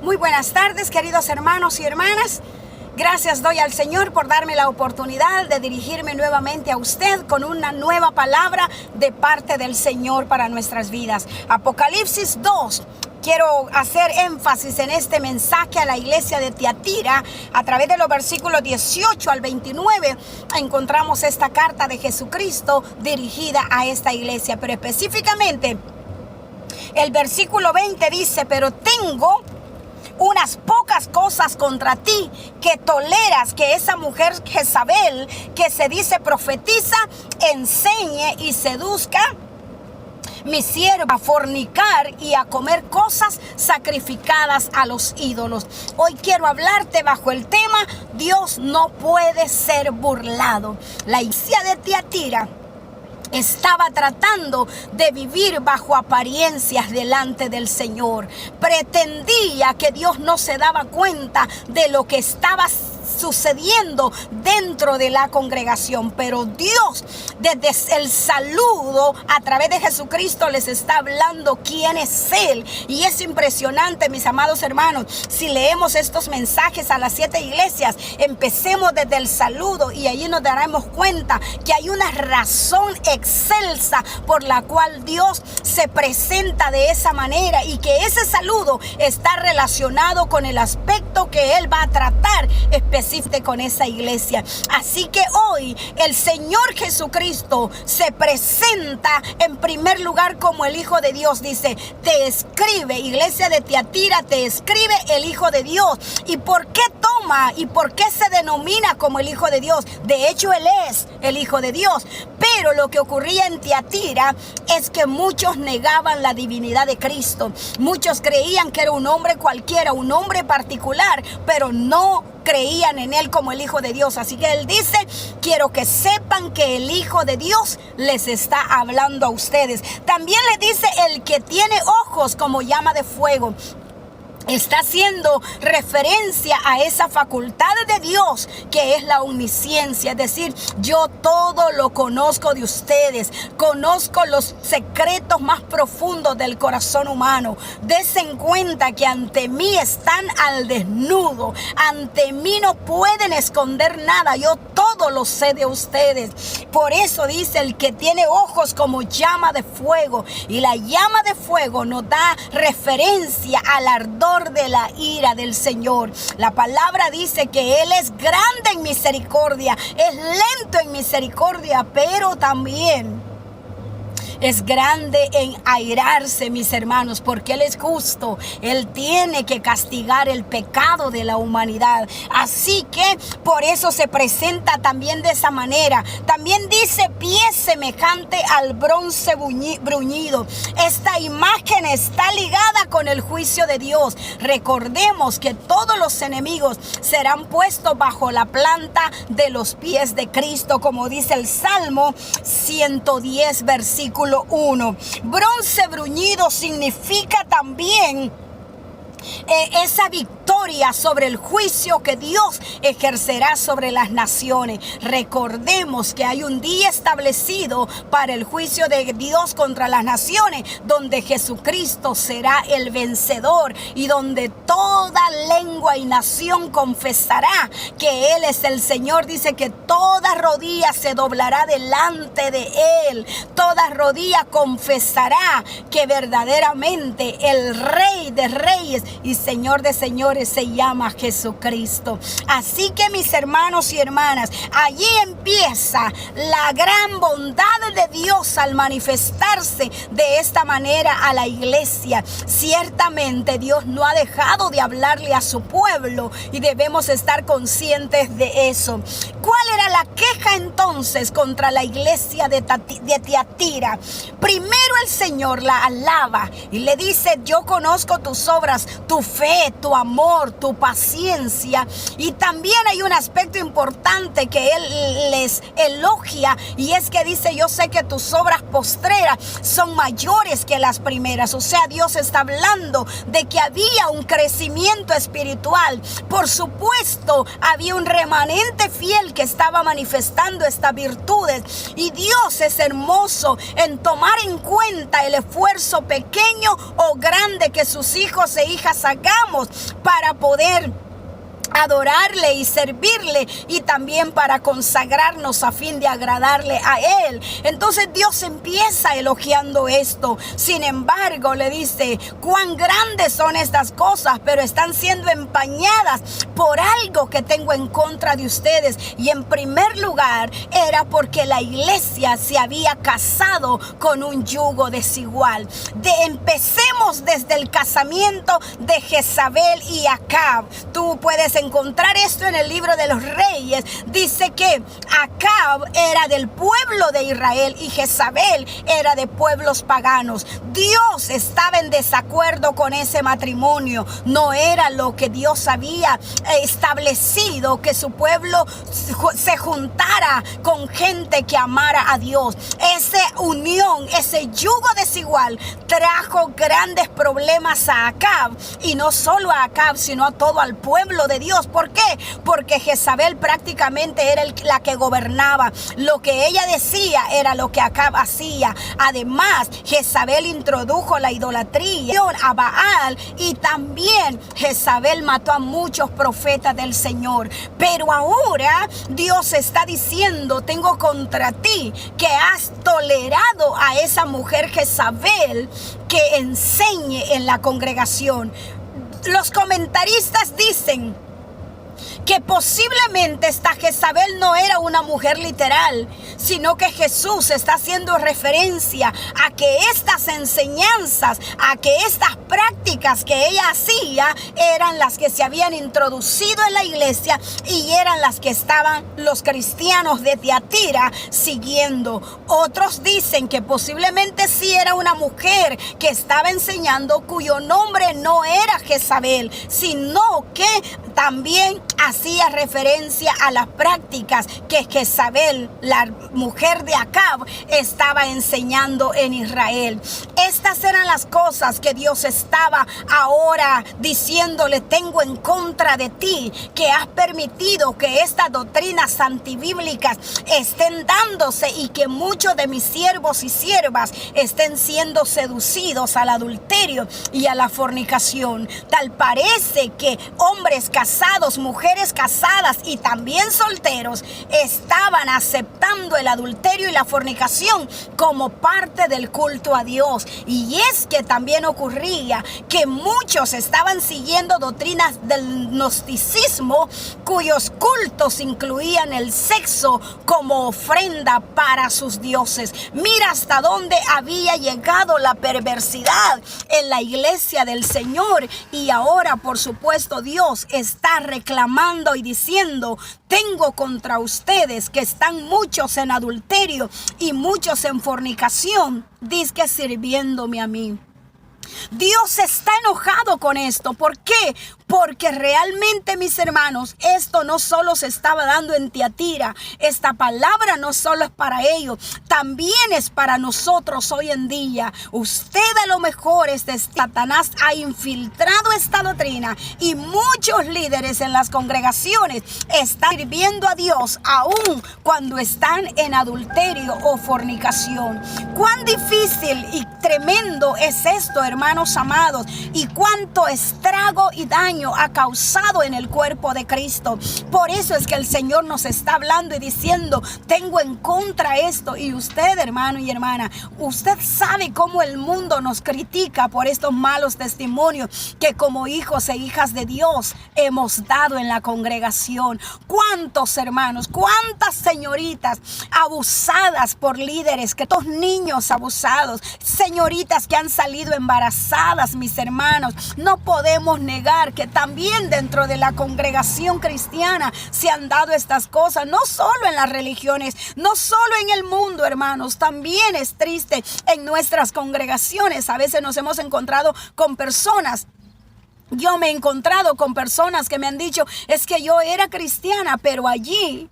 Muy buenas tardes, queridos hermanos y hermanas. Gracias doy al Señor por darme la oportunidad de dirigirme nuevamente a usted con una nueva palabra de parte del Señor para nuestras vidas. Apocalipsis 2. Quiero hacer énfasis en este mensaje a la iglesia de Tiatira. A través de los versículos 18 al 29 encontramos esta carta de Jesucristo dirigida a esta iglesia. Pero específicamente el versículo 20 dice: pero tengo unas pocas cosas contra ti, que toleras que esa mujer Jezabel, que se dice profetiza, enseñe y seduzca mi sierva a fornicar y a comer cosas sacrificadas a los ídolos. Hoy quiero hablarte bajo el tema: Dios no puede ser burlado. La iglesia de Tiatira estaba tratando de vivir bajo apariencias delante del Señor. Pretendía que Dios no se daba cuenta de lo que estaba sucediendo dentro de la congregación, pero Dios desde el saludo a través de Jesucristo les está hablando quién es Él. Y es impresionante, mis amados hermanos, si leemos estos mensajes a las 7 iglesias, empecemos desde el saludo y allí nos daremos cuenta que hay una razón excelsa por la cual Dios se presenta de esa manera, y que ese saludo está relacionado con el aspecto que Él va a tratar específicamente con esa iglesia. Así que hoy el Señor Jesucristo se presenta en primer lugar como el Hijo de Dios. Dice: te escribe, iglesia de Tiatira, te escribe el Hijo de Dios. ¿Y por qué toma y por qué se denomina como el Hijo de Dios? De hecho, Él es el Hijo de Dios. Pero lo que ocurría en Tiatira es que muchos negaban la divinidad de Cristo. Muchos creían que era un hombre cualquiera, un hombre particular, pero no creían en Él como el Hijo de Dios. Así que Él dice: quiero que sepan que el Hijo de Dios les está hablando a ustedes. También le dice: el que tiene ojos como llama de fuego. Está haciendo referencia a esa facultad de Dios que es la omnisciencia. Es decir, yo todo lo conozco de ustedes. Conozco los secretos más profundos del corazón humano. Desen cuenta que ante mí están al desnudo. Ante mí no pueden esconder nada. Yo todo lo sé de ustedes. Por eso dice: el que tiene ojos como llama de fuego. Y la llama de fuego nos da referencia al ardor de la ira del Señor. La palabra dice que Él es grande en misericordia, es lento en misericordia, pero también es grande en airarse, mis hermanos, porque Él es justo. Él tiene que castigar el pecado de la humanidad. Así que por eso se presenta también de esa manera. También dice: pie semejante al bronce bruñido. Esta imagen está ligada con el juicio de Dios. Recordemos que todos los enemigos serán puestos bajo la planta de los pies de Cristo, como dice el Salmo 110, versículo 1. Bronce bruñido significa también esa victoria sobre el juicio que Dios ejercerá sobre las naciones. Recordemos que hay un día establecido para el juicio de Dios contra las naciones, donde Jesucristo será el vencedor y donde toda lengua y nación confesará que Él es el Señor. Dice que toda rodilla se doblará delante de Él. Toda rodilla confesará que verdaderamente el Rey de Reyes y Señor de señores se llama Jesucristo. Así que, mis hermanos y hermanas, allí empieza la gran bondad de Dios al manifestarse de esta manera a la iglesia. Ciertamente Dios no ha dejado de hablarle a su pueblo y debemos estar conscientes de eso. ¿Cuál era la queja entonces contra la iglesia de Tiatira? Primero el Señor la alaba y le dice: yo conozco tus obras, tu fe, tu amor, amor, tu paciencia. Y también hay un aspecto importante que Él les elogia, y es que dice: yo sé que tus obras postreras son mayores que las primeras. O sea, Dios está hablando de que había un crecimiento espiritual. Por supuesto, había un remanente fiel que estaba manifestando estas virtudes, y Dios es hermoso en tomar en cuenta el esfuerzo pequeño o grande que sus hijos e hijas hagamos para poder adorarle y servirle, y también para consagrarnos a fin de agradarle a Él. Entonces Dios empieza elogiando esto. Sin embargo, le dice: cuán grandes son estas cosas, pero están siendo empañadas por algo que tengo en contra de ustedes. Y en primer lugar era porque la iglesia se había casado con un yugo desigual. Empecemos desde el casamiento de Jezabel y Acab. Tú puedes encontrar esto en el libro de los Reyes. Dice que Acab era del pueblo de Israel y Jezabel era de pueblos paganos. Dios estaba en desacuerdo con ese matrimonio. No era lo que Dios había establecido, que su pueblo se juntara con gente que amara a Dios. Esa unión, ese yugo desigual trajo grandes problemas a Acab, y no solo a Acab, sino a todo el pueblo de Dios. ¿Por qué? Porque Jezabel prácticamente era la que gobernaba. Lo que ella decía era lo que Acab hacía. Además, Jezabel introdujo la idolatría a Baal, y también Jezabel mató a muchos profetas del Señor. Pero ahora Dios está diciendo: tengo contra ti que has tolerado a esa mujer Jezabel que enseñe en la congregación. Los comentaristas dicen que posiblemente esta Jezabel no era una mujer literal, sino que Jesús está haciendo referencia a que estas enseñanzas, a que estas prácticas que ella hacía eran las que se habían introducido en la iglesia, y eran las que estaban los cristianos de Tiatira siguiendo. Otros dicen que posiblemente sí era una mujer que estaba enseñando, cuyo nombre no era Jezabel, sino que también hacía referencia a las prácticas que Jezabel, la mujer de Acab, estaba enseñando en Israel. Estas eran las cosas que Dios estaba ahora diciéndole: tengo en contra de ti, que has permitido que estas doctrinas antibíblicas estén dándose, y que muchos de mis siervos y siervas estén siendo seducidos al adulterio y a la fornicación. Tal parece que hombres casados, mujeres casadas y también solteros estaban aceptando el adulterio y la fornicación como parte del culto a Dios. Y es que también ocurría que muchos estaban siguiendo doctrinas del gnosticismo, cuyos cultos incluían el sexo como ofrenda para sus dioses. Mira hasta dónde había llegado la perversidad en la iglesia del Señor. Y ahora, por supuesto, Dios está reclamando y diciendo: tengo contra ustedes que están muchos en adulterio y muchos en fornicación, dizque sirviéndome a mí. Dios está enojado con esto. ¿Por qué? Porque realmente, mis hermanos, esto no solo se estaba dando en Tiatira. Esta palabra no solo es para ellos, también es para nosotros hoy en día. Usted, a lo mejor, Satanás ha infiltrado esta doctrina, y muchos líderes en las congregaciones están sirviendo a Dios aún cuando están en adulterio o fornicación. Cuán difícil y tremendo es esto, hermanos amados, y cuánto estrago y daño ha causado en el cuerpo de Cristo. Por eso es que el Señor nos está hablando y diciendo: tengo en contra esto. Y usted, hermano y hermana, usted sabe cómo el mundo nos critica por estos malos testimonios que como hijos e hijas de Dios hemos dado en la congregación. Cuántos hermanos, cuántas señoritas abusadas por líderes, que estos niños abusados, señoritas que han salido embarazadas, mis hermanos. No podemos negar que también dentro de la congregación cristiana se han dado estas cosas, no solo en las religiones, no solo en el mundo, hermanos. También es triste en nuestras congregaciones. A veces nos hemos encontrado con personas Yo me he encontrado con personas que me han dicho, es que yo era cristiana, pero allí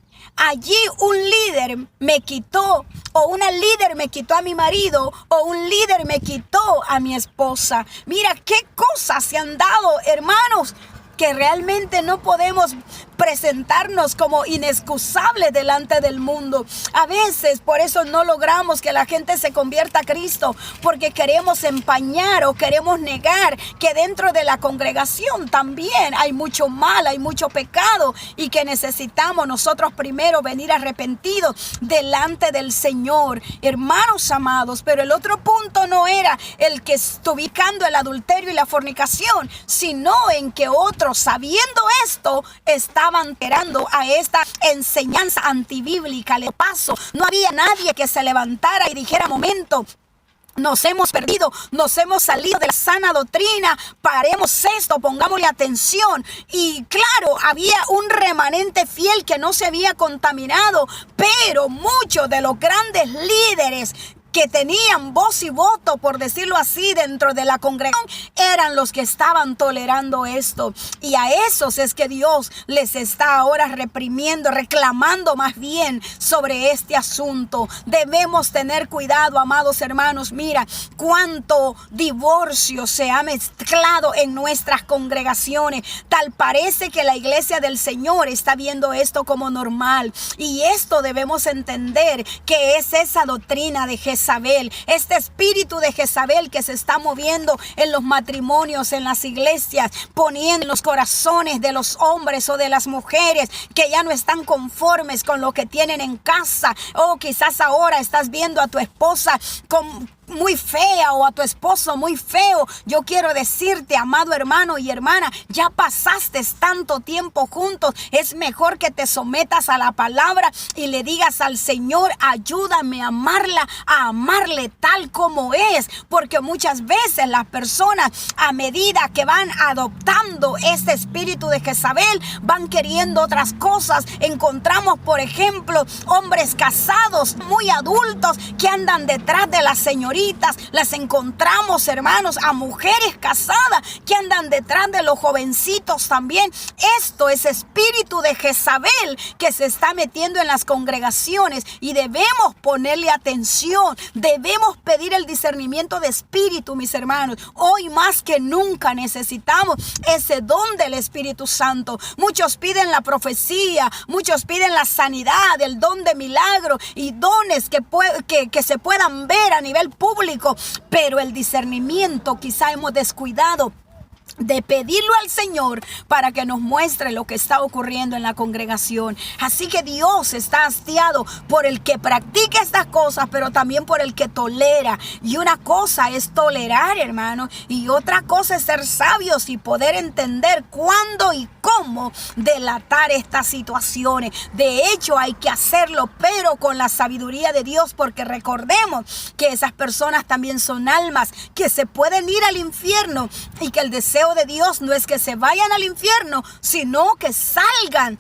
un líder me quitó, o una líder me quitó a mi marido, o un líder me quitó a mi esposa. Mira qué cosas se han dado, hermanos, que realmente no podemos presentarnos como inexcusables delante del mundo. A veces por eso no logramos que la gente se convierta a Cristo, porque queremos empañar o queremos negar que dentro de la congregación también hay mucho mal, hay mucho pecado, y que necesitamos nosotros primero venir arrepentidos delante del Señor, hermanos amados. Pero el otro punto no era el que está ubicando el adulterio y la fornicación, sino en que otros, sabiendo esto, estaban enterando a esta enseñanza antibíblica. Le paso, no había nadie que se levantara y dijera, momento, nos hemos perdido, nos hemos salido de la sana doctrina, paremos esto, pongámosle atención. Y claro, había un remanente fiel que no se había contaminado, pero muchos de los grandes líderes que tenían voz y voto, por decirlo así, dentro de la congregación, eran los que estaban tolerando esto. Y a esos es que Dios les está ahora reprimiendo, reclamando más bien sobre este asunto. Debemos tener cuidado, amados hermanos. Mira cuánto divorcio se ha mezclado en nuestras congregaciones. Tal parece que la iglesia del Señor está viendo esto como normal. Y esto debemos entender que es esa doctrina de Jezabel, este espíritu de Jezabel que se está moviendo en los matrimonios, en las iglesias, poniendo en los corazones de los hombres o de las mujeres que ya no están conformes con lo que tienen en casa. O quizás ahora estás viendo a tu esposa muy fea o a tu esposo muy feo. Yo quiero decirte, amado hermano y hermana, ya pasaste tanto tiempo juntos. Es mejor que te sometas a la palabra y le digas al Señor, ayúdame a amarla, a amarle tal como es, porque muchas veces las personas, a medida que van adoptando este espíritu de Jezabel, van queriendo otras cosas. Encontramos, por ejemplo, hombres casados muy adultos que andan detrás de las señoritas. Las encontramos, hermanos, a mujeres casadas que andan detrás de los jovencitos también. Esto es espíritu de Jezabel que se está metiendo en las congregaciones, y debemos ponerle atención. Debemos pedir el discernimiento de espíritu, mis hermanos. Hoy más que nunca necesitamos ese don del Espíritu Santo. Muchos piden la profecía, muchos piden la sanidad, el don de milagro y dones que se puedan ver a nivel público, pero el discernimiento quizá hemos descuidado de pedirlo al Señor para que nos muestre lo que está ocurriendo en la congregación. Así que Dios está hastiado por el que practica estas cosas, pero también por el que tolera. Y una cosa es tolerar, hermano, y otra cosa es ser sabios y poder entender cuándo y cómo delatar estas situaciones. De hecho, hay que hacerlo, pero con la sabiduría de Dios, porque recordemos que esas personas también son almas que se pueden ir al infierno, y que el deseo de Dios no es que se vayan al infierno, sino que salgan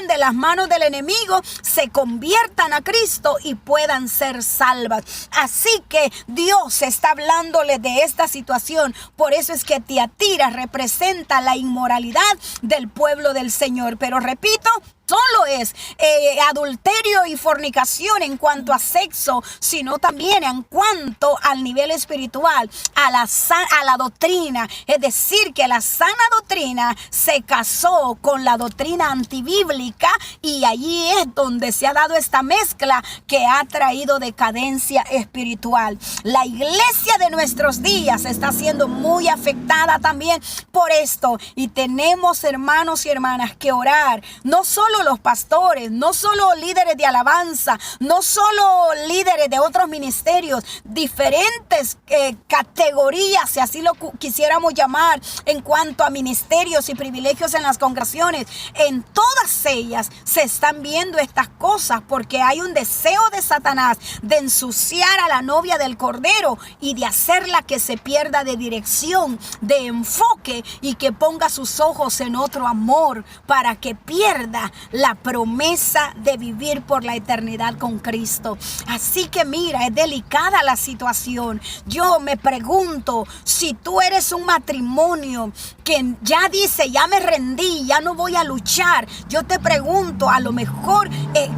de las manos del enemigo, se conviertan a Cristo y puedan ser salvas. Así que Dios está hablándole de esta situación. Por eso es que Tiatira representa la inmoralidad del pueblo del Señor. Pero repito, solo es adulterio y fornicación en cuanto a sexo, sino también en cuanto al nivel espiritual, a la doctrina. Es decir, que la sana doctrina se casó con la doctrina antibíblica, y allí es donde se ha dado esta mezcla que ha traído decadencia espiritual. La iglesia de nuestros días está siendo muy afectada también por esto, y tenemos, hermanos y hermanas, que orar. No solo los pastores, no solo líderes de alabanza, no solo líderes de otros ministerios, diferentes categorías, si así lo quisiéramos llamar, en cuanto a ministerios y privilegios en las congregaciones. En todas ellas se están viendo estas cosas, porque hay un deseo de Satanás de ensuciar a la novia del Cordero y de hacerla que se pierda de dirección, de enfoque, y que ponga sus ojos en otro amor, para que pierda la promesa de vivir por la eternidad con Cristo. Así que mira, es delicada la situación. Yo me pregunto, si tú eres un matrimonio que ya dice, ya me rendí, ya no voy a luchar, yo te pregunto, a lo mejor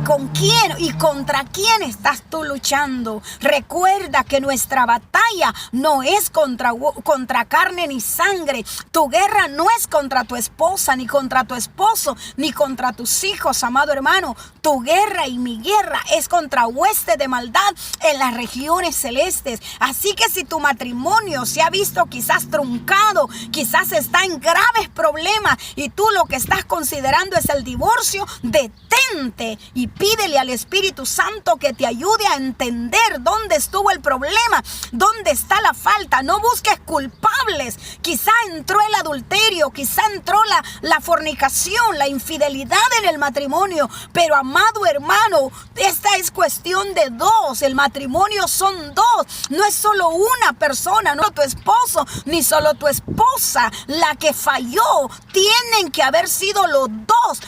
¿con quién y contra quién estás tú luchando? Recuerda que nuestra batalla no es contra carne ni sangre. Tu guerra no es contra tu esposa, ni contra tu esposo, ni contra tus hijos, amado hermano. Tu guerra y mi guerra es contra huestes de maldad en las regiones celestes. Así que si tu matrimonio se ha visto quizás truncado, quizás está en graves problemas y tú lo que estás considerando es el divorcio, detente y pídele al Espíritu Santo que te ayude a entender dónde estuvo el problema, dónde está la falta. No busques culpables. Quizá entró el adulterio, quizá entró la fornicación, la infidelidad en el matrimonio, pero amado hermano, esta es cuestión de dos. El matrimonio son dos, no es solo una persona, no tu esposo ni solo tu esposa la que falló. Tienen que haber sido los dos.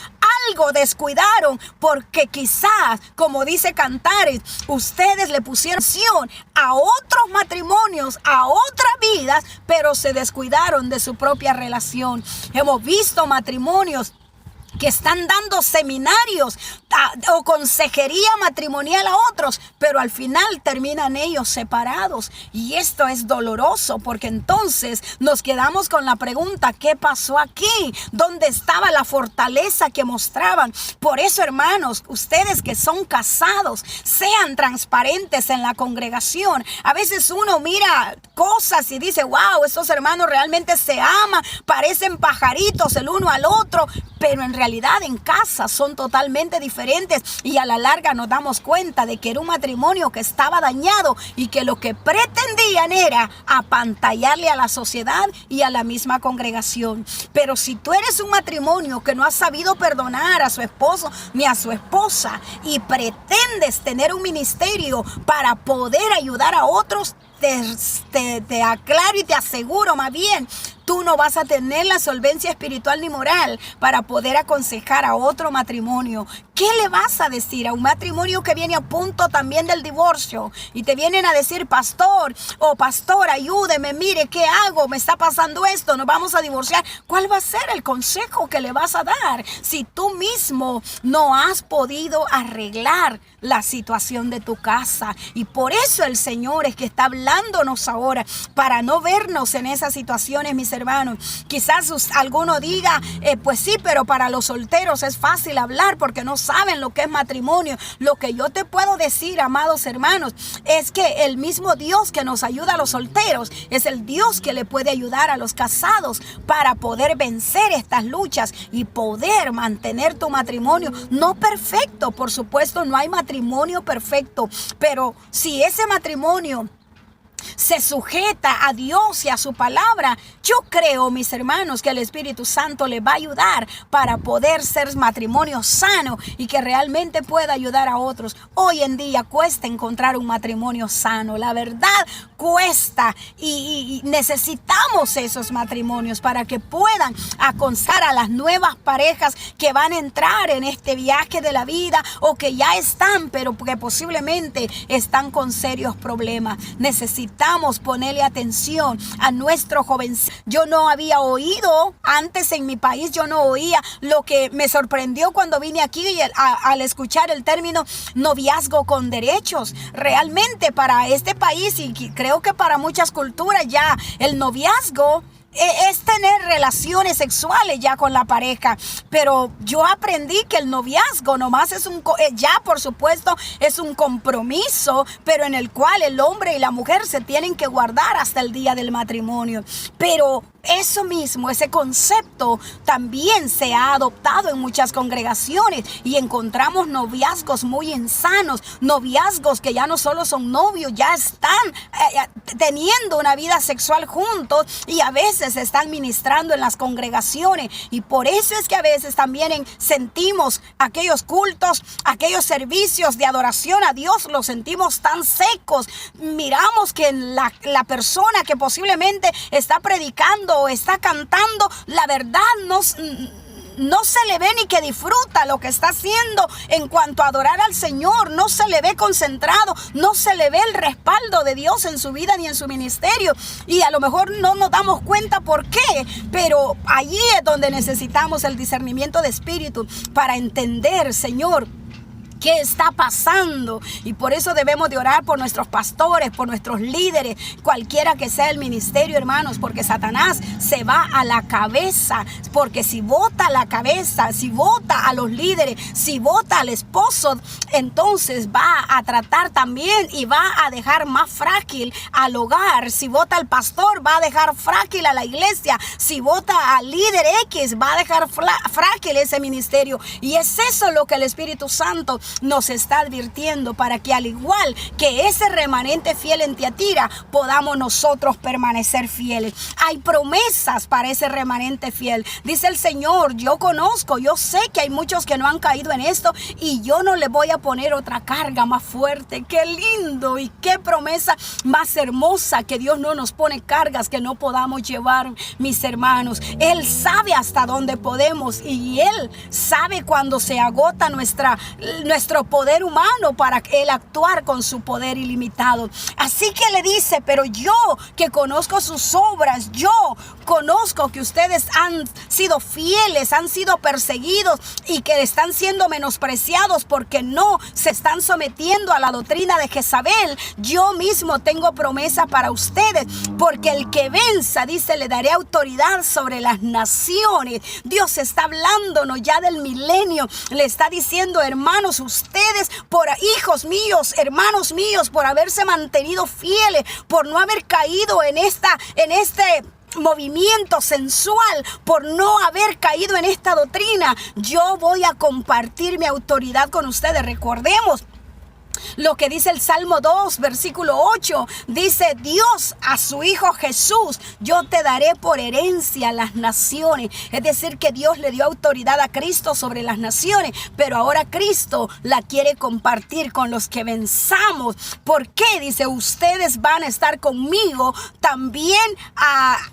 Algo descuidaron, porque quizás, como dice Cantares, ustedes le pusieron atención a otros matrimonios, a otras vidas, pero se descuidaron de su propia relación. Hemos visto matrimonios que están dando seminarios o consejería matrimonial a otros, pero al final terminan ellos separados. Y esto es doloroso, porque entonces nos quedamos con la pregunta, ¿qué pasó aquí? ¿Dónde estaba la fortaleza que mostraban? Por eso, hermanos, ustedes que son casados, sean transparentes en la congregación. A veces uno mira cosas y dice, wow, estos hermanos realmente se aman, parecen pajaritos el uno al otro, pero en realidad en casa son totalmente diferentes, y a la larga nos damos cuenta de que era un matrimonio que estaba dañado y que lo que pretendían era apantallarle a la sociedad y a la misma congregación. Pero si tú eres un matrimonio que no has sabido perdonar a su esposo ni a su esposa y pretendes tener un ministerio para poder ayudar a otros, te aclaro y te aseguro, más bien, tú no vas a tener la solvencia espiritual ni moral para poder aconsejar a otro matrimonio. ¿Qué le vas a decir a un matrimonio que viene a punto también del divorcio y te vienen a decir, pastor o pastor, ayúdeme, mire, ¿qué hago? Me está pasando esto, nos vamos a divorciar. ¿Cuál va a ser el consejo que le vas a dar si tú mismo no has podido arreglar la situación de tu casa? Y por eso el Señor es que está hablándonos ahora, para no vernos en esas situaciones, mis hermanos. Quizás alguno diga, pues sí, pero para los solteros es fácil hablar porque no saben lo que es matrimonio. Lo que yo te puedo decir, amados hermanos, es que el mismo Dios que nos ayuda a los solteros es el Dios que le puede ayudar a los casados para poder vencer estas luchas y poder mantener tu matrimonio. No perfecto, por supuesto, no hay matrimonio perfecto, pero si ese matrimonio se sujeta a Dios y a su palabra, yo creo, mis hermanos, que el Espíritu Santo le va a ayudar para poder ser matrimonio sano y que realmente pueda ayudar a otros. Hoy en día cuesta encontrar un matrimonio sano, la verdad cuesta, y necesitamos esos matrimonios para que puedan aconsejar a las nuevas parejas que van a entrar en este viaje de la vida o que ya están, pero que posiblemente están con serios problemas. Necesitamos ponerle atención a nuestro jovencito. Yo no había oído antes en mi país, yo no oía. Lo que me sorprendió cuando vine aquí al escuchar el término noviazgo con derechos. Realmente para este país, y creo que para muchas culturas, ya el noviazgo es tener relaciones sexuales ya con la pareja, pero yo aprendí que el noviazgo nomás es ya por supuesto es un compromiso, pero en el cual el hombre y la mujer se tienen que guardar hasta el día del matrimonio. Pero eso mismo, ese concepto también se ha adoptado en muchas congregaciones y encontramos noviazgos muy insanos, noviazgos que ya no solo son novios, ya están teniendo una vida sexual juntos y a veces están ministrando en las congregaciones. Y por eso es que a veces también sentimos aquellos cultos, aquellos servicios de adoración a Dios, los sentimos tan secos. Miramos que la persona que posiblemente está predicando o está cantando, la verdad no se le ve ni que disfruta lo que está haciendo en cuanto a adorar al Señor. No se le ve concentrado, no se le ve el respaldo de Dios en su vida ni en su ministerio. Y a lo mejor no nos damos cuenta por qué, pero allí es donde necesitamos el discernimiento de espíritu para entender, Señor, ¿qué está pasando? Y por eso debemos de orar por nuestros pastores, por nuestros líderes, cualquiera que sea el ministerio, hermanos, porque Satanás se va a la cabeza, porque si vota a la cabeza, si vota a los líderes, si vota al esposo, entonces va a tratar también y va a dejar más frágil al hogar. Si vota al pastor, va a dejar frágil a la iglesia. Si vota al líder X, va a dejar frágil ese ministerio. Y es eso lo que el Espíritu Santo nos está advirtiendo, para que al igual que ese remanente fiel en Tiatira, podamos nosotros permanecer fieles. Hay promesas para ese remanente fiel. Dice el Señor, yo sé que hay muchos que no han caído en esto, y yo no les voy a poner otra carga más fuerte. Qué lindo y qué promesa más hermosa, que Dios no nos pone cargas que no podamos llevar, mis hermanos. Él sabe hasta dónde podemos, y Él sabe cuando se agota nuestro poder humano para Él actuar con su poder ilimitado. Así que le dice, pero yo que conozco sus obras, yo conozco que ustedes han sido fieles, han sido perseguidos y que están siendo menospreciados porque no se están sometiendo a la doctrina de Jezabel. Yo mismo tengo promesa para ustedes, porque el que venza, dice, le daré autoridad sobre las naciones. Dios está hablándonos ya del milenio. Le está diciendo, hermanos, ustedes, por hijos míos, hermanos míos, por haberse mantenido fieles, por no haber caído en este movimiento sensual, por no haber caído en esta doctrina, yo voy a compartir mi autoridad con ustedes. Recordemos lo que dice el Salmo 2, versículo 8, dice, Dios a su Hijo Jesús, yo te daré por herencia las naciones. Es decir, que Dios le dio autoridad a Cristo sobre las naciones, pero ahora Cristo la quiere compartir con los que venzamos. ¿Por qué? Dice, ustedes van a estar conmigo también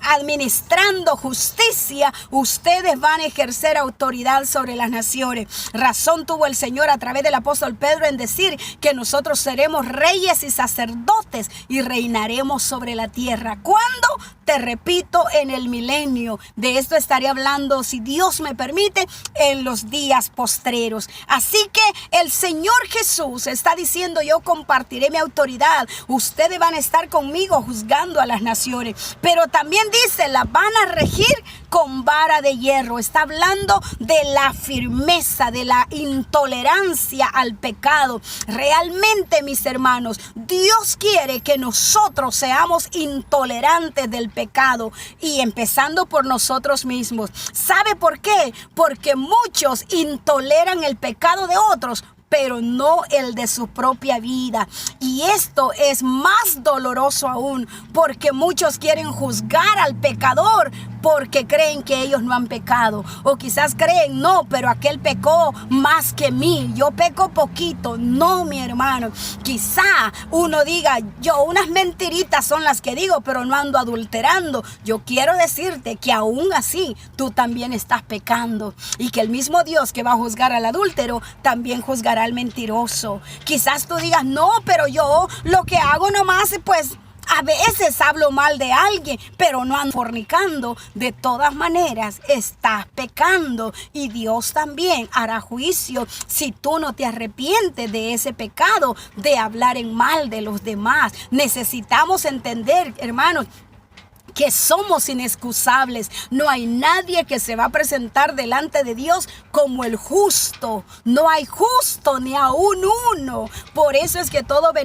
administrando justicia. Ustedes van a ejercer autoridad sobre las naciones. Razón tuvo el Señor a través del apóstol Pedro en decir que nosotros seremos reyes y sacerdotes y reinaremos sobre la tierra. ¿Cuándo? Te repito, en el milenio. De esto estaré hablando, si Dios me permite, en los días postreros. Así que el Señor Jesús está diciendo, yo compartiré mi autoridad. Ustedes van a estar conmigo juzgando a las naciones. Pero también dice, la van a regir con vara de hierro. Está hablando de la firmeza, de la intolerancia al pecado. Realmente, mis hermanos, Dios quiere que nosotros seamos intolerantes del pecado, y empezando por nosotros mismos. ¿Sabe por qué? Porque muchos intoleran el pecado de otros, pero no el de su propia vida. Y esto es más doloroso aún, porque muchos quieren juzgar al pecador porque creen que ellos no han pecado, o quizás creen, no, pero aquel pecó más que mí, yo peco poquito. No, mi hermano, quizá uno diga, yo unas mentiritas son las que digo, pero no ando adulterando. Yo quiero decirte que aún así tú también estás pecando, y que el mismo Dios que va a juzgar al adúltero también juzgará al mentiroso. Quizás tú digas, no, pero yo lo que hago nomás, pues a veces hablo mal de alguien, pero no ando fornicando. De todas maneras, estás pecando, y Dios también hará juicio si tú no te arrepientes de ese pecado de hablar en mal de los demás. Necesitamos entender, hermanos, que somos inexcusables. No hay nadie que se va a presentar delante de Dios como el justo. No hay justo ni aún uno. Por eso es que todos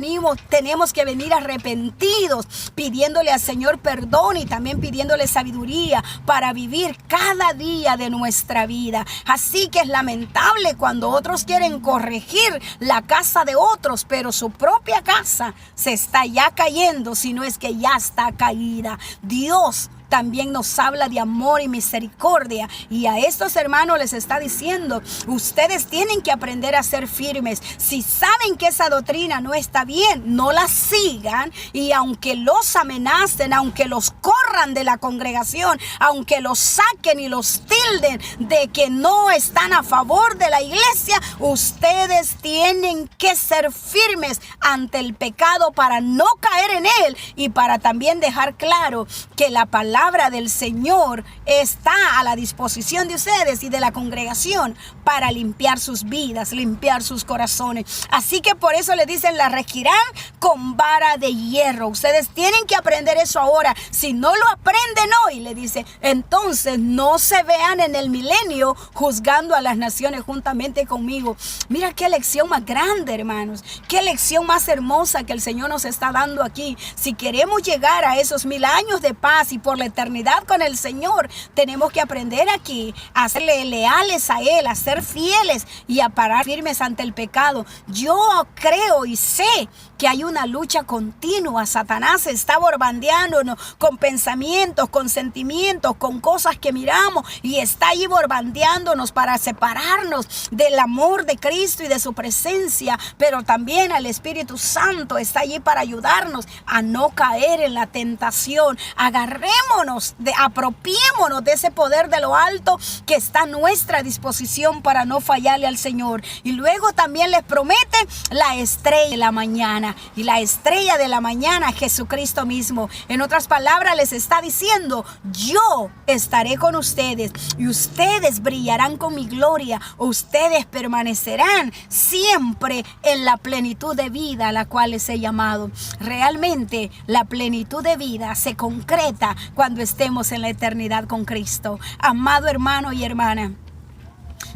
tenemos que venir arrepentidos, pidiéndole al Señor perdón y también pidiéndole sabiduría para vivir cada día de nuestra vida. Así que es lamentable cuando otros quieren corregir la casa de otros, pero su propia casa se está ya cayendo, si no es que ya está caída. Dios también nos habla de amor y misericordia. Y a estos hermanos les está diciendo, ustedes tienen que aprender a ser firmes. Si saben que esa doctrina no está bien, no la sigan. Y aunque los amenacen, aunque los corran de la congregación, aunque los saquen y los tilden de que no están a favor de la iglesia, ustedes tienen que ser firmes ante el pecado para no caer en él y para también dejar claro que la palabra del Señor está a la disposición de ustedes y de la congregación para limpiar sus vidas, limpiar sus corazones. Así que por eso le dicen, la regirán con vara de hierro. Ustedes tienen que aprender eso ahora. Si no lo aprenden hoy, le dice, entonces no se vean en el milenio juzgando a las naciones juntamente conmigo. Mira qué lección más grande, hermanos. Qué lección más hermosa que el Señor nos está dando aquí. Si queremos llegar a esos 1000 años de paz y por la eternidad con el Señor, tenemos que aprender aquí a serle leales a Él, a ser fieles y a parar firmes ante el pecado. Yo creo y sé que hay una lucha continua. Satanás está borbandeándonos con pensamientos, con sentimientos, con cosas que miramos, y está ahí borbandeándonos para separarnos del amor de Cristo y de su presencia. Pero también el Espíritu Santo está allí para ayudarnos a no caer en la tentación. Agarrémonos, apropiémonos de ese poder de lo alto que está a nuestra disposición para no fallarle al Señor. Y luego también les promete la estrella de la mañana. Y la estrella de la mañana, Jesucristo mismo. En otras palabras, les está diciendo, yo estaré con ustedes y ustedes brillarán con mi gloria. Ustedes permanecerán siempre en la plenitud de vida a la cual les he llamado. Realmente la plenitud de vida se concreta cuando estemos en la eternidad con Cristo. Amado hermano y hermana,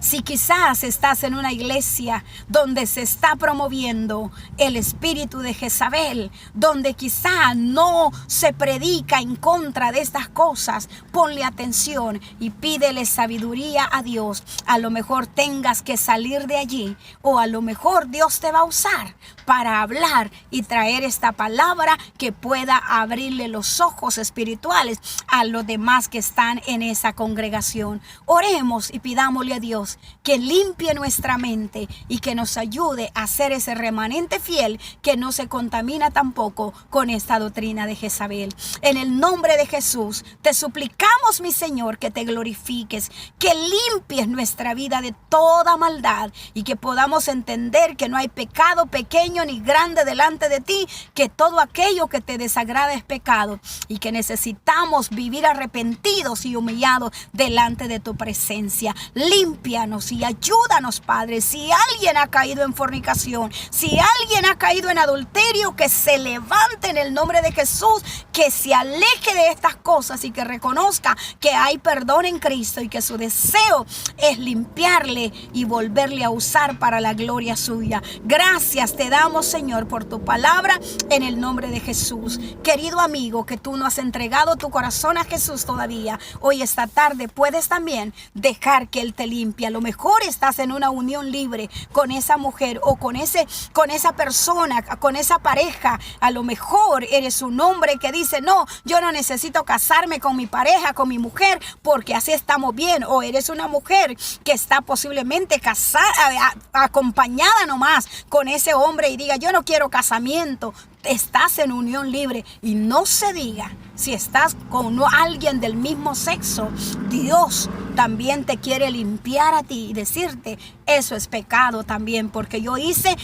si quizás estás en una iglesia donde se está promoviendo el espíritu de Jezabel, donde quizá no se predica en contra de estas cosas, ponle atención y pídele sabiduría a Dios. A lo mejor tengas que salir de allí, o a lo mejor Dios te va a usar para hablar y traer esta palabra que pueda abrirle los ojos espirituales a los demás que están en esa congregación. Oremos y pidámosle a Dios que limpie nuestra mente y que nos ayude a ser ese remanente fiel que no se contamina tampoco con esta doctrina de Jezabel. En el nombre de Jesús te suplicamos, mi Señor, que te glorifiques, que limpies nuestra vida de toda maldad y que podamos entender que no hay pecado pequeño ni grande delante de ti, que todo aquello que te desagrada es pecado y que necesitamos vivir arrepentidos y humillados delante de tu presencia. Limpia y ayúdanos, Padre. Si alguien ha caído en fornicación, si alguien ha caído en adulterio, que se levante en el nombre de Jesús, que se aleje de estas cosas y que reconozca que hay perdón en Cristo y que su deseo es limpiarle y volverle a usar para la gloria suya. Gracias te damos, Señor, por tu palabra en el nombre de Jesús. Querido amigo, que tú no has entregado tu corazón a Jesús todavía, hoy esta tarde puedes también dejar que Él te limpie. A lo mejor estás en una unión libre con esa mujer o con esa persona, con esa pareja. A lo mejor eres un hombre que dice, no, yo no necesito casarme con mi pareja, con mi mujer, porque así estamos bien. O eres una mujer que está posiblemente casada, acompañada nomás con ese hombre y diga, yo no quiero casamiento. Estás en unión libre y no se diga si estás con alguien del mismo sexo. Dios también te quiere limpiar a ti y decirte, eso es pecado también, porque yo hice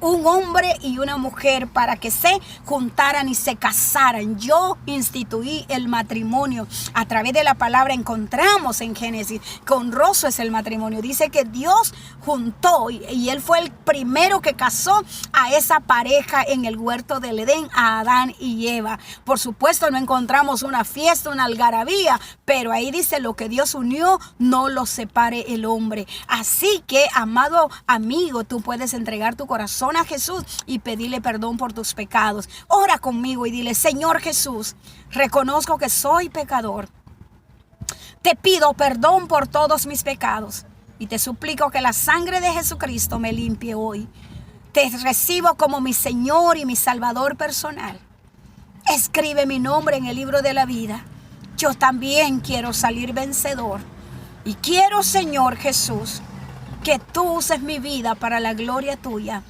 un hombre y una mujer para que se juntaran y se casaran. Yo instituí el matrimonio. A través de la palabra encontramos en Génesis que honroso es el matrimonio. Dice que Dios juntó y Él fue el primero que casó a esa pareja en el huerto del Edén, a Adán y Eva. Por supuesto no encontramos una fiesta, una algarabía, pero ahí dice, lo que Dios unió no lo separe el hombre. Así que, amado amigo, tú puedes entregar tu corazón a Jesús y pedirle perdón por tus pecados. Ora conmigo y dile, Señor Jesús, reconozco que soy pecador. Te pido perdón por todos mis pecados y te suplico que la sangre de Jesucristo me limpie hoy. Te recibo como mi Señor y mi Salvador personal. Escribe mi nombre en el libro de la vida. yo también quiero salir vencedor. Y quiero, Señor Jesús, que tú uses mi vida para la gloria tuya.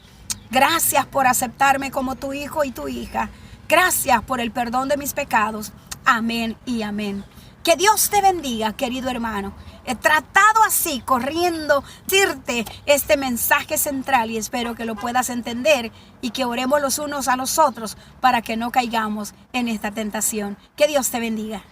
Gracias por aceptarme como tu hijo y tu hija. Gracias por el perdón de mis pecados. Amén y amén. Que Dios te bendiga, querido hermano. He tratado así, corriendo, decirte este mensaje central y espero que lo puedas entender y que oremos los unos a los otros para que no caigamos en esta tentación. Que Dios te bendiga.